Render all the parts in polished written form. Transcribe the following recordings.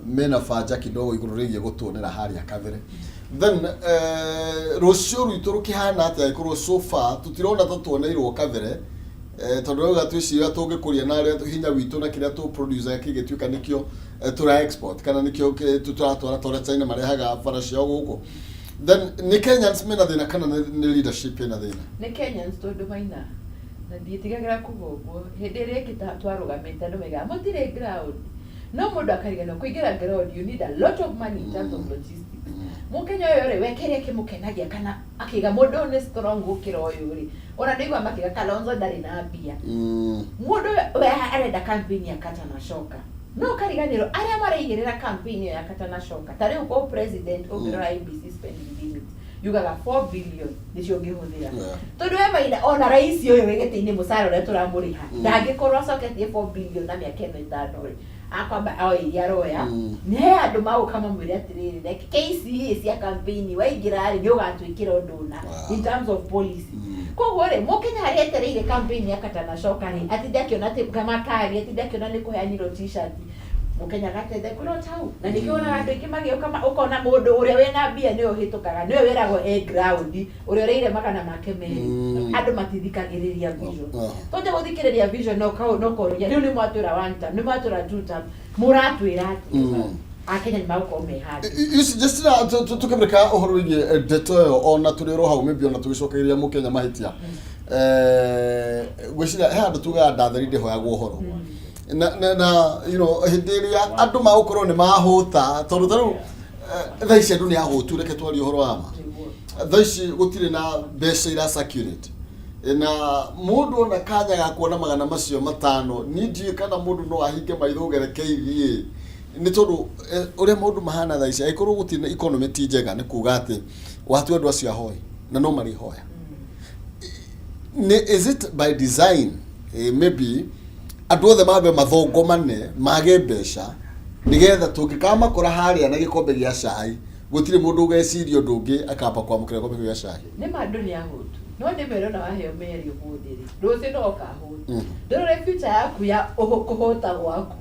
mena faja kidogo iguru rigie gutonera hari akavere then rocio rwitå rå kä hana atä aikorwo so far tutirona ta tuoneirwo kavere tondu ga twiciria tungikuria na aria hinya witå na kiria tu producer kigituika nikio tura export kana nikio turatwara tora China marehaga bara ciao guku then ni Kenyans mena thina kana ni leadership ina thina ni Kenyans tondu maina na ndietigagira kugogo hindi ria kitwarũgamite andu mega mutire ground no mundu akarigana kuingira ground you need a lot of money in terms of logistics mukenya uyu ri wekeria kimukenagia kana akiga mundu ni strong gukira uyu ri ona ndigwa makiga Kalonzo ndari na mbia mundu we arenda campaign ya kata na shoka no kariganiro aria maraigirira campaign ya kata na shoka tari uko president ogero IBC spending limit yugaga 4 billion nicio ngihuthira tondu we maina ona rais uyu wegete-ini musara uria turamuriha ndangikorwo acoketie 4 billion na miaka 5 ri akwamba oiria roya ne andu maguka mamwire atiriri like KCE cia campaign waigira ri ni ugatwikira unduna in terms of policy koguo ri mukenya hari etereire campaign ya kata na shoka ri atidakiona ati kama kari atidakiona ni kuheanirwo t-shirt mukenya gatete kuno tau na nikiona andu ingi magioka ukona mundu uria wena mbia ni uhitukaga ni wiragwo ground uria reire magana make meri andu matithikagiriria vision tonje guthikiriria vision no koruria riu ni mwatura one time ni mwatura two time muratwira ati akenya ni mauko mehandi isi just na tukemreka uhoro wige deto ona turiro hau maybe ona tugicokeria mukenya mahitia gwicira he andu tuga ndatherinde hoyagwo uhoro na you know hindiria andu magukorwo ni mahuta tondu taru thaici andu ni ahutu reke twari uhoro wama thaici gutire na mbeca ira circulate na mundu ona kanya ga kuona magana macio matano nindi kana mundu no ahinge maitho gerekeithie ni tondu uria mundu mahana thaici aikorwo gutire economy ti njega ni kuga ati watu andu acio ahoi na no mari hoya is it by design maybe andu othe mabe mathongo mane mage mbeca nigetha tungikama kora haria na gikombe gia cai gutire mundu ugeciria ndungi akamba kwamukira gikombe gia cai ni mandu ni ahutu no ni mero na waheo meri ubuthiri ruci no kahutu ndore future yaku ya kuhota gwaku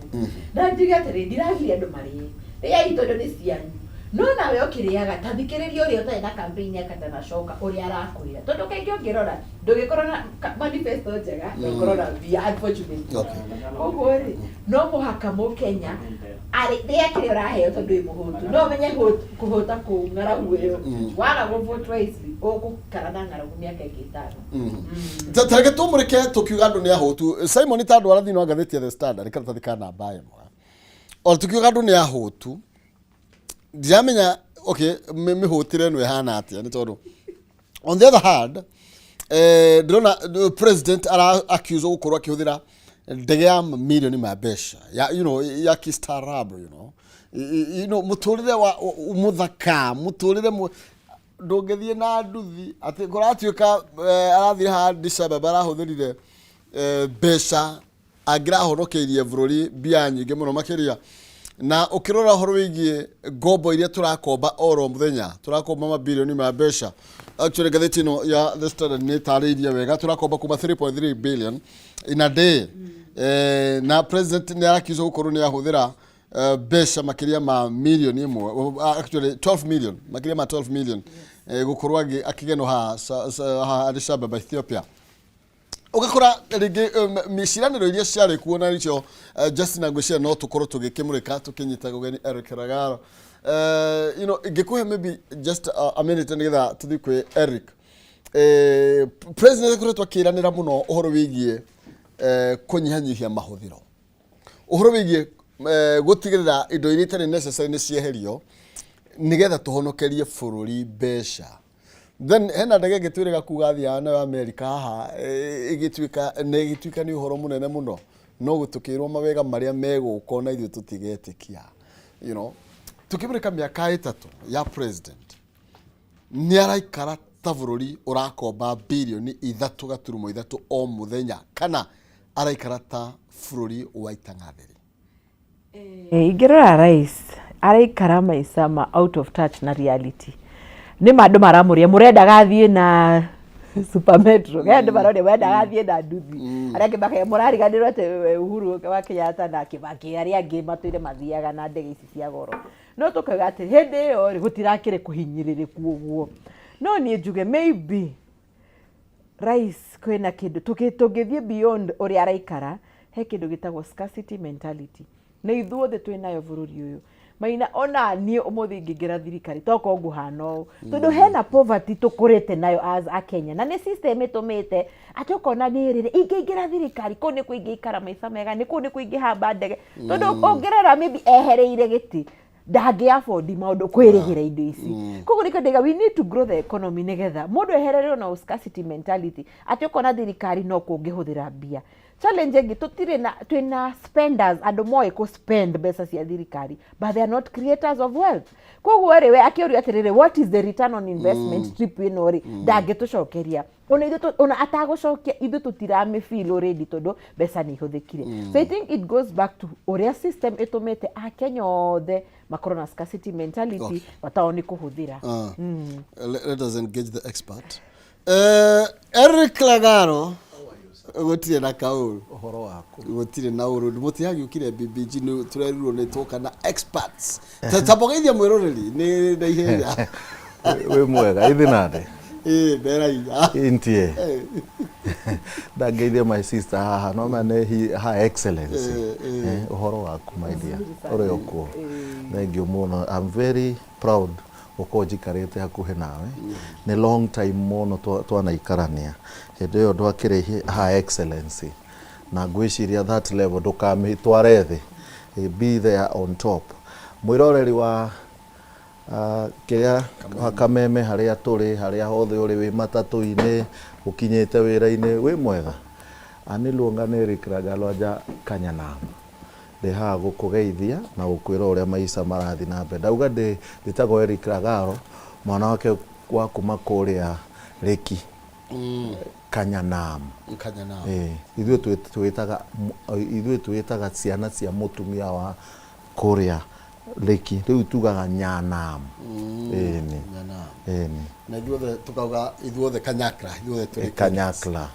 na ndiga tiri ndiragiria andu marie ria itondo ni cianyu no nawe ukiriaga tathikiriria uria utai na campaign ya kata na shoka uria arakurira tondu kaingi ungirora ndugikora na manifesto njega ndugikora via unfortunately koguo ri no muhaka mukenya ari ria kiri uraheo tondu imuhutu no menye kuhota ku ng'aragu iyo waga go vote wisely ugukarana ng'aragu miaka 5 tareke tumurike tukiuga andu ni ahutu Simon Tando arathi no ngatheti ya The Standard rikata thikana mbaye mwa o tukiuga andu ni ahutu ndiamenya okay mihutire no hana atia ni tondu on the other hand ndrona president ara accuse gukorwa akihuthira ndege ya milioni ma besha ya you know ya kistaarabu you know muturire wa muthaka muturire ndungithie na nduthi ati ngoratuika arathire ha December barahuthirire besha agira honokeirie bururi bia nyingi muno makiria na ukirora horo wigie gombo iria turakomba oro muthenya turakomba mabilioni ma besha actually gatheti no ya The Standard ni tariria wega turakomba kuma 3.3 billion in a day na president ni arakizo gukorwo ni ahuthira besha makiria ma million imwe actually 12 million makiria ma 12 million gukorwo akigeno ha Addis Ababa Ethiopia ugakora rigi miciraniro iria ciari kuona nicio Justin Agwicira no tukorwo tugikimurika tukinyita gugeni Eric Ragaro you know ngikuhe maybe just a minute nigetha tuthi kwi Eric president kuretwa kiranira muno uhoro wigie kunyihanyihia mahuthiro uhoro wigie gutigirira indo iria itari necessary ni cieherio nigetha tuhonokerie bururi besha then hena ndege gitwirega kuga thia na America haha igituika ni uhoro munene muno no gutukirwo mawega maria megukona ithu tutigetikia you know tukimurika miaka itatu ya president ni araikara ta bururi urakomba bilioni 3.3 o muthenya kana araikara ta bururi wa itang'athiri ingirora rais araikara maica ma out of touch na reality ni mandu maramuria murenda gathie na super metro gende barone wenda gathie na nduthi areke bake murari gandirwo ate Uhuru wa Kenyatta na Kibaki ari angi matuire mathiaga na ndege ici cia goro no tukaga ati hindi yo ri gutirakire kuhinyiririku uguo no ni njuge maybe rais kwena kindu tugithie beyond uri araikara he kindu gitagwo scarcity mentality na ithuothe twinayo bururi uyu maina ona ni umuthi ngingira thirikari toko nguhano tondu hena poverty tukurite nayo as a Kenya na ni system itumite ati ukona ni riri ingingira thirikari ko ni kuingikara maica mega ni ku ni kuingihamba ndege tondu ongerera maybe ehereire giti ndagi afford maundu kwirigira indo ici koguo nikadiga we need to grow the economy nigetha mundu eherere na scarcity mentality ati ukona thirikari no kungihuthira mbia challenge ingi tutire na twina spenders andu moe ko spend pesa cia thirikari but they are not creators of wealth koguo riwe akiuria atirire what is the return on investment trip ino ri ndangitucokeria ona atagucokia ithu tutirame feel already tondu pesa ni ihuthikire so I think it goes back to uria system itumite a Kenya othe makoro na scarcity mentality wataoni kuhuthira let us engage the expert Eric Lagaro gutire na kauru uhoro waku gutire na uru mutiagi ukire BBG no turerirwo ni toka na experts tabogeithia mwiroreri ni na ihenya we mwega ithi nade beraiga intie ndageithia my sister haha no mane her excellency uhoro waku my dear uri okuo thank you muno I'm very proud ukojikarite hakuhe nawe ni long time muno twanaikarania hindi yo ndwakire her excellency na ngwiciria that level ndukamitware thi be there on top mwiroreri wa kia Kameme haria turi haria hothe uri wi matatu-ini ukinyite wira-ini wi mwega ani luongane Kiragaloja Kanyanam ha gukugeithia na gukwira uria maica marathi na mbere ndauga nditagwo Eric Lagaro mwana wake wa kuma kuria Leki Kanyanam ithuĩ twitaga ciana cia mutumia wa kuria Leki riu tugaga Nyanam na ithuothe tukauga ithuothe Kanyakla ithuothe turi Kanyakla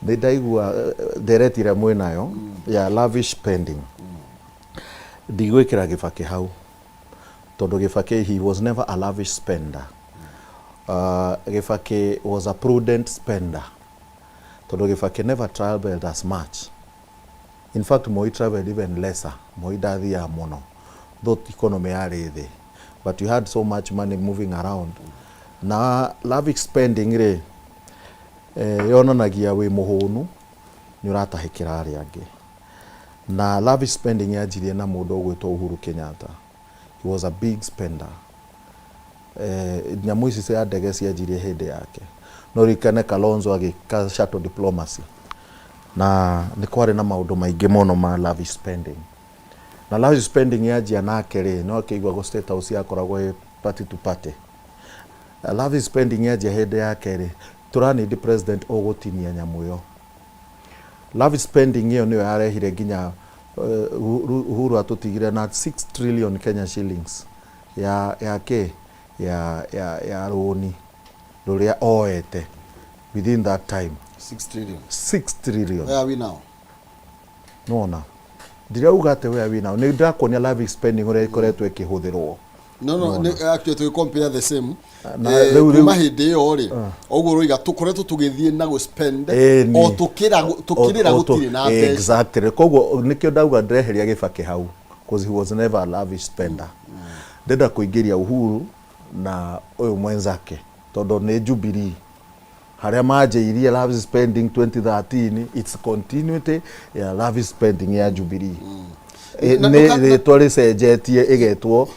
ndaigua nderetire mwinayo ya lavish spending ndigwikira Kibaki hau tondu Kibaki he was never a lavish spender Kibaki was a prudent spender tondu Kibaki never traveled as much. In fact, Moi traveled even lesser. Moi dathia muno. Though economy yari thi. But you had so much money moving around. Na lavish spending ri yonanagia wi muhunu ni uratahikira ari angi. Na lavish spending yajirie na mundu ugwitwo Uhuru Kenyatta. He was a big spender. Nyamu ici cia ndege ciajirie hindi yake. No rikane Kalonzo agika shuttle diplomacy. Na ni kwari na maundu maingi muno ma lavish spending na lavish spending yajia nake ri no akigwa go state house yakoragwo party to party lavish spending yajia hende yake ri turani the president ogotinia nyamu yo lavish spending yo niyo yarehire nginya Uhuru atutigire na 6 trillion Kenya shillings ya roni ruria oete within that time 6 trillion. Where are we now? No. Dirauga ate where are we now? Ni ndakonia lavish spending ore ikoretwo ikihuthirwo. No, actually to compare the same. Kuma hindi yo ri. Oguo roiga tukoretwo tugithie na go spend o tukirira gutiri na mbeca. Exactly. Koguo nikio ndauga ndireheria Kibaki hau because he was never a lavish spender. Ndenda kuingiria Uhuru na uyu mwenzake tondu ni Jubilee haria majeirie lavish spending 2013 its continuity ya lavish spending ya Jubilee ne tole sejetie igetwo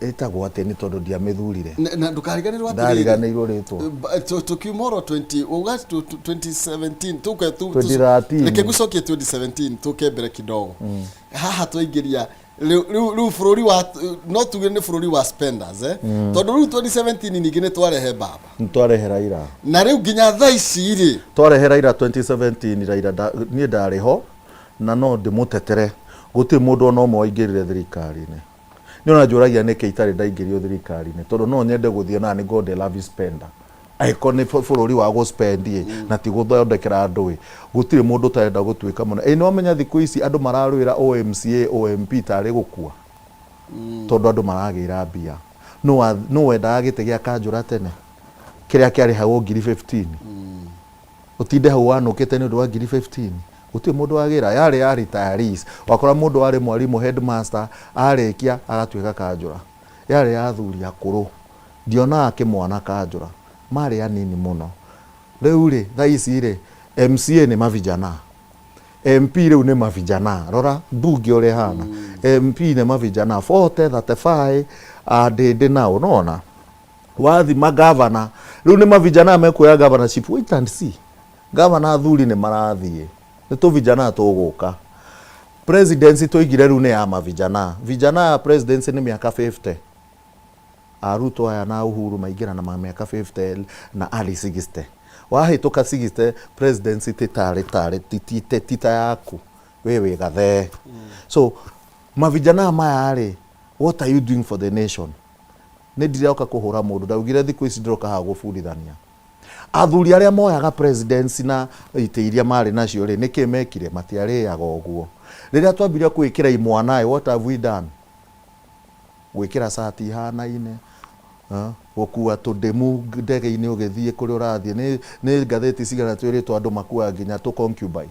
etagwo ateni tondu dia mithurire na ndukariganirwo ndariganirwo ritwo tukimoro 2017 tuke tu 2013 nikigucokie 2017 tukembere kidogo haha twaingiria riu fururi wa no tuge ni fururi wa spenders tondu riu 2017 ningine twarehe baba ntwarehe Raila na riu nginya thaa ici ri twarehe Raila 2017 Raila ni ndariho na no ndimutetere guti mundu no moingirire thirikari-ini ni ona njuragia niki itari ndaingirio thirikari-ini tondu no nyende guthie na ni god lavish spender aiko ni bururi wa go spend na ti guthondekera andu gutire mundu tarenda gutuika muno no menya thiku ici andu mararwira OMCA OMP tari gukua tondu andu maragira mbia no wendaga gite gia kanjura tene kiria kiari hau 15 utinde hau wanukite ni undu wa 15 gutire mundu wagira yari ya retirees wakora mundu wari mwarimu headmaster arikia agatuika kanjura yari ya thuri akuru ndiona akimwana kanjura mari anini muno riu ri thaici ri MCA ni mavijana MP riu ni mavijana rora mbunge uri hana MP ni mavijana 40 35 ndindi nao unaona wathi magavana riu ni mavijana mekuya governorship wait and see governor thuri ni marathie ni tu vijana tuguka presidency tuigire riu ni ya mavijana vijana ya presidency ni miaka 50 Ruto aya na Uhuru maingira na miaka 50 na early 60 wahituka 60 presidency titare tita yaku wewe gathe so mavijana maya ari what are you doing for the nation ne ndiroka kuhura mundu ndaugire thiku ici ndiroka ha gufundithania athuri aria moyaga presidency na iteiria mari nacio ri nikimekire matiari yaga uguo riria twambiria kwikira imwanae what have we done gwikira sati hanaine gukua tudemu ndege-ini ugithie kuri urathie ni ngatheti cigana twiritwo andu makua nginya tu concubine